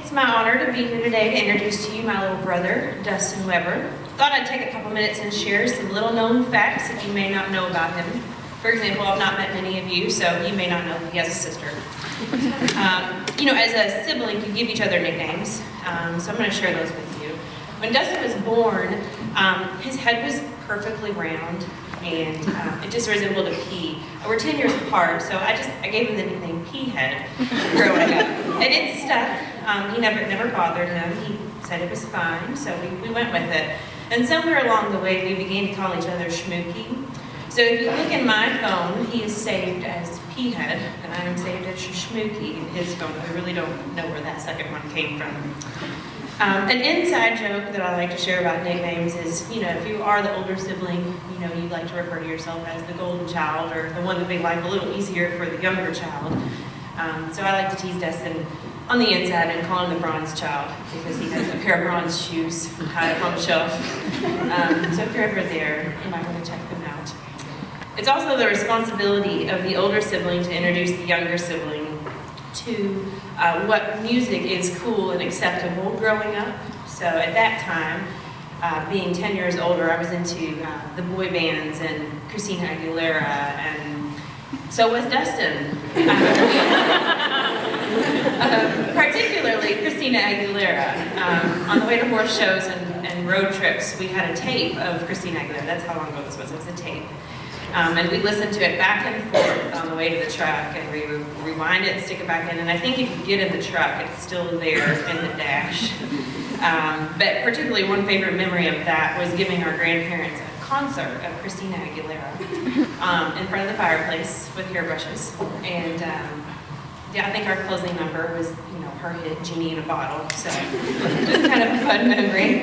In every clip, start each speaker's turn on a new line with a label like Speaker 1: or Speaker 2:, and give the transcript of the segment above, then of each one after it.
Speaker 1: It's my honor to be here today to introduce to you my little brother, Dustin Weber. Thought I'd take a couple minutes and share some little known facts that you may not know about him. For example, I've not met many of you, so you may not know that he has a sister. As a sibling, you give each other nicknames, so I'm going to share those with you. When Dustin was born, his head was perfectly round, and it just resembled a pea. We're 10 years apart, so I gave him the nickname Pea Head growing up. And it stuck. He never bothered him. He said it was fine, so we went with it. And somewhere along the way, we began to call each other Schmooky. So if you look in my phone, he is saved as Pea Head, and I am saved as Schmooky in his phone. I really don't know where that second one came from. An inside joke that I like to share about nicknames is, if you are the older sibling, you like to refer to yourself as the golden child or the one that made life a little easier for the younger child. So I like to tease Dustin on the inside and call him the bronze child because he has a pair of bronze shoes high up on the shelf. So if you're ever there, you might want to check them out. It's also the responsibility of the older sibling to introduce the younger sibling to what music is cool and acceptable growing up. So at that time, being 10 years older, I was into the boy bands and Christina Aguilera, and so was Dustin. Particularly Christina Aguilera. On the way to horse shows and road trips, we had a tape of Christina Aguilera. That's how long ago this was. It was a tape. And we listened to it back and forth on the way to the truck, and we would rewind it and stick it back in. And I think if you get in the truck, it's still there in the dash. But particularly one favorite memory of that was giving our grandparents a concert of Christina Aguilera in front of the fireplace with hairbrushes. And I think our closing number was, her hit "Genie in a Bottle." So just kind of a fun memory.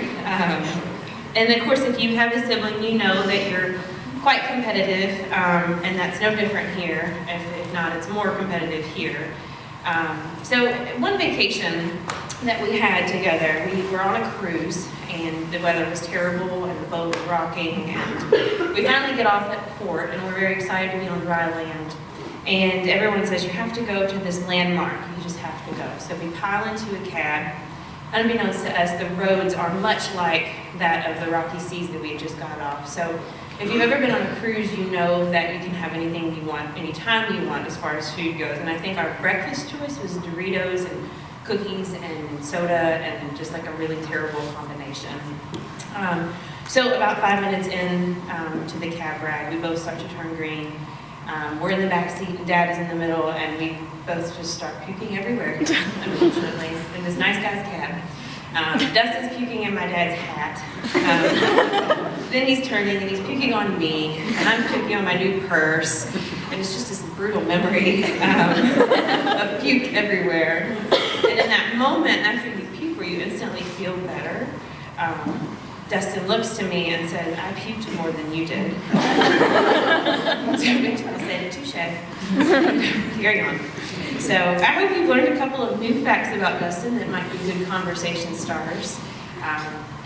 Speaker 1: And of course, if you have a sibling, you know that you're quite competitive, and that's no different here. If not, it's more competitive here. So one vacation that we had together, we were on a cruise, and the weather was terrible, and the boat was rocking, and we finally get off at port, and we're very excited to be on dry land. And everyone says, you have to go to this landmark, you just have to go. So we pile into a cab. Unbeknownst to us, the roads are much like that of the rocky seas that we had just got off. So if you've ever been on a cruise, you know that you can have anything you want, anytime you want as far as food goes. And I think our breakfast choice was Doritos and cookies and soda and just like a really terrible combination. So about 5 minutes in to the cab ride, we both start to turn green. We're in the back seat, and Dad is in the middle, and we both just start puking everywhere, unfortunately, in this nice guy's cab. Dustin's puking in my dad's hat. Then he's turning and he's puking on me, and I'm puking on my new purse. And it's just this brutal memory of puke everywhere. And in that moment, after you puke where you instantly feel better, Dustin looks to me and says, I puked more than you did. So I said, touche. Carry on. So I hope you've learned a couple of new facts about Dustin that might be good conversation starters.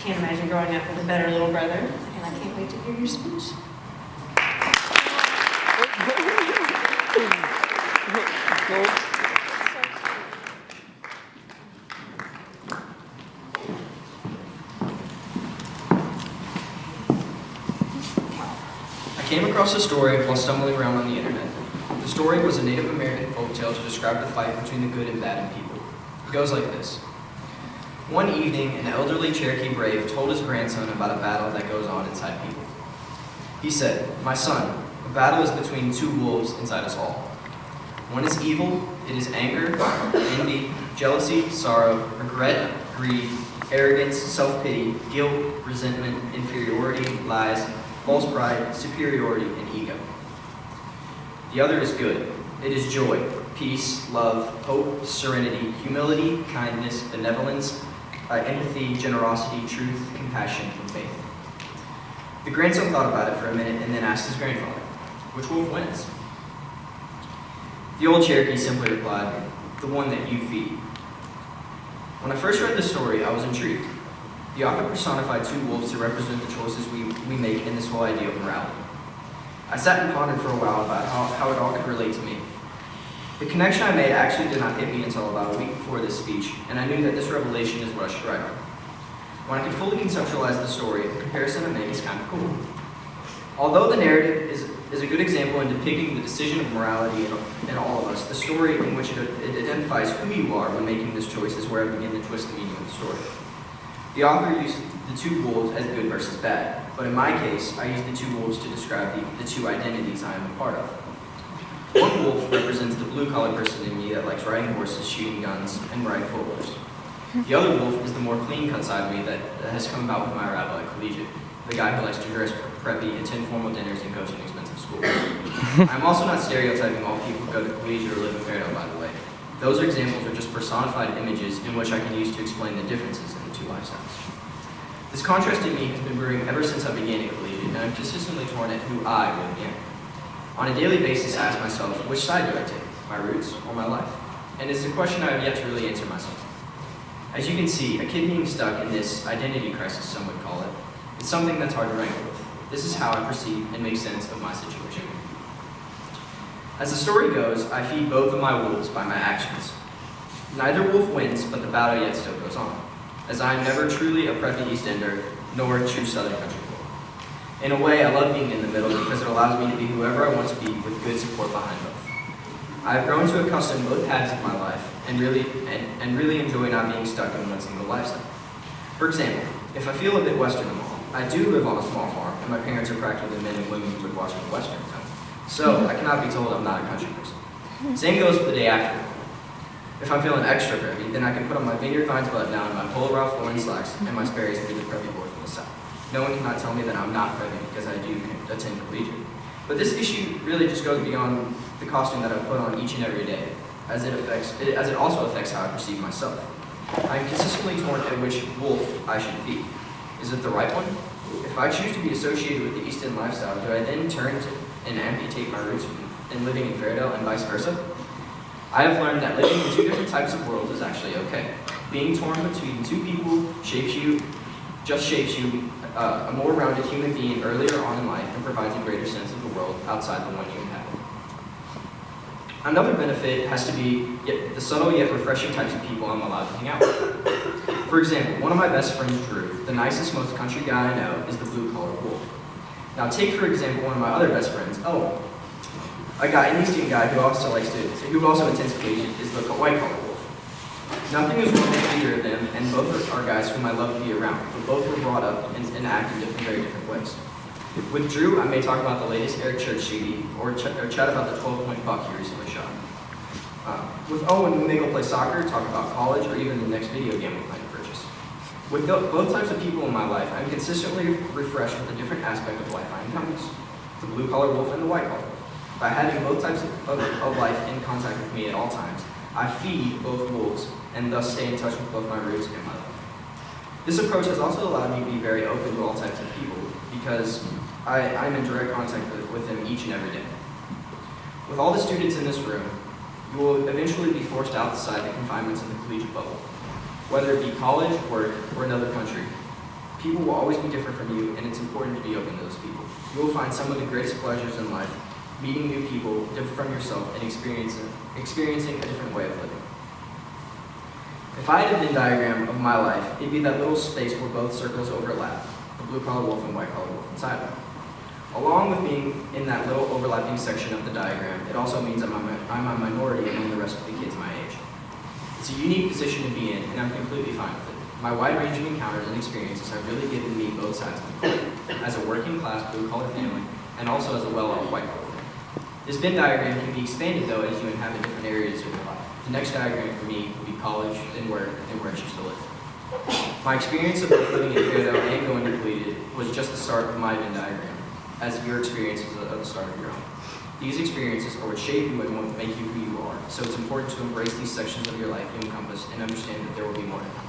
Speaker 1: Can't imagine growing up with a better little brother, and I can't wait to hear your speech.
Speaker 2: I came across a story while stumbling around on the internet. The story was a Native American folktale to describe the fight between the good and bad in people. It goes like this. One evening, an elderly Cherokee brave told his grandson about a battle that goes on inside people. He said, "My son, a battle is between two wolves inside us all. One is evil, it is anger, envy, jealousy, sorrow, regret, greed, arrogance, self-pity, guilt, resentment, inferiority, lies, false pride, superiority, and ego. The other is good. It is joy, peace, love, hope, serenity, humility, kindness, benevolence, empathy, generosity, truth, compassion, and faith." The grandson thought about it for a minute and then asked his grandfather, "Which wolf wins?" The old Cherokee simply replied, "The one that you feed." When I first read the story, I was intrigued. The author personified two wolves to represent the choices we make in this whole idea of morality. I sat and pondered for a while about how it all could relate to me. The connection I made actually did not hit me until about a week before this speech, and I knew that this revelation is what I should write on. When I could fully conceptualize the story, the comparison I make is kind of cool. Although the narrative is a good example in depicting the decision of morality in all of us, the story in which it identifies who you are when making this choice is where I begin to twist the meaning of the story. The author used the two wolves as good versus bad, but in my case, I used the two wolves to describe the two identities I am a part of. One wolf represents the blue-collar person in me that likes riding horses, shooting guns, and riding four-wheelers. The other wolf is the more clean-cut side of me that has come about with my arrival at collegiate, the guy who likes to dress preppy, attend formal dinners, and go to an expensive school. I'm also not stereotyping all people who go to collegiate or live in Fairdale, by the way. Those examples are just personified images in which I can use to explain the differences in the two lifestyles. This contrast in me has been brewing ever since I began at collegiate, and I'm consistently torn at who I really am. On a daily basis, I ask myself, which side do I take, my roots or my life? And it's a question I have yet to really answer myself. As you can see, a kid being stuck in this identity crisis, some would call it, is something that's hard to wrangle with. This is how I perceive and make sense of my situation. As the story goes, I feed both of my wolves by my actions. Neither wolf wins, but the battle yet still goes on, as I am never truly a preppy East Ender, nor a true Southern country boy. In a way, I love being in the middle because it allows me to be whoever I want to be with good support behind both. I have grown to accustom both paths of my life and really enjoy not being stuck in one single lifestyle. For example, if I feel a bit Western at all, I do live on a small farm, and my parents are practically the men and women who would watch a Western film. So I cannot be told I'm not a country person. Same goes for the day after. If I'm feeling extra preppy, then I can put on my Vineyard Vines button down, my Polo Ralph Lauren slacks, and my Sperry's and be the preppy boy from the South. No one cannot tell me that I'm not preppy because I do attend collegiate. But this issue really just goes beyond the costume that I put on each and every day, as it also affects how I perceive myself. I am consistently torn at which wolf I should feed. Is it the right one? If I choose to be associated with the East End lifestyle, do I then turn to and amputate my roots in living in Fairdale and vice versa? I have learned that living in two different types of worlds is actually okay. Being torn between two people shapes you a more rounded human being earlier on in life and provides a greater sense of the world outside the one you inhabit. Another benefit has to be the subtle yet refreshing types of people I'm allowed to hang out with. For example, one of my best friends, Drew, the nicest, most country guy I know, is the blue-collar wolf. Now take, for example, one of my other best friends, Owen. An Eastern guy who also attends collegiate is the white-collar wolf. Nothing is wrong with either of them, and both are guys whom I love to be around, but both were brought up and act in very different ways. With Drew, I may talk about the latest Eric Church CD, or chat about the 12-point buck he recently shot. With Owen, we may go play soccer, talk about college, or even the next video game we plan to purchase. With both types of people in my life, I'm consistently refreshed with a different aspect of life I encompass, the blue-collar wolf and the white-collar wolf. By having both types of life in contact with me at all times, I feed both wolves and thus stay in touch with both my roots and my life. This approach has also allowed me to be very open to all types of people because I'm in direct contact with them each and every day. With all the students in this room, you will eventually be forced outside the confinements of the collegiate bubble. Whether it be college, work, or another country, people will always be different from you, and it's important to be open to those people. You will find some of the greatest pleasures in life, meeting new people, different from yourself, and experiencing a different way of living. If I had a Venn diagram of my life, it'd be that little space where both circles overlap, the blue-collar wolf and white-collar wolf inside of it. Along with being in that little overlapping section of the diagram, it also means I'm a minority among the rest of the kids my age. It's a unique position to be in, and I'm completely fine with it. My wide range of encounters and experiences have really given me both sides of the coin, as a working-class blue-collar family, and also as a well-off white-collar family. This Venn diagram can be expanded, though, as you inhabit different areas of your life. The next diagram for me will be college, then work, then where I choose to live. My experience of both living in Fairdale and going to collegiate was just the start of my Venn diagram, as your experiences are the start of your own. These experiences are what shape you and what make you who you are, so it's important to embrace these sections of your life you encompass and understand that there will be more to come.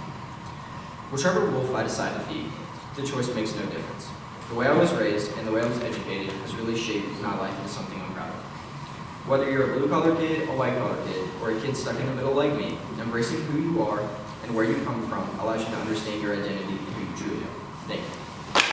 Speaker 2: Whichever wolf I decide to feed, the choice makes no difference. The way I was raised and the way I was educated has really shaped my life into something I'm proud of. Whether you're a blue-collar kid, a white-collar kid, or a kid stuck in the middle like me, embracing who you are and where you come from allows you to understand your identity and who you truly are. Thank you.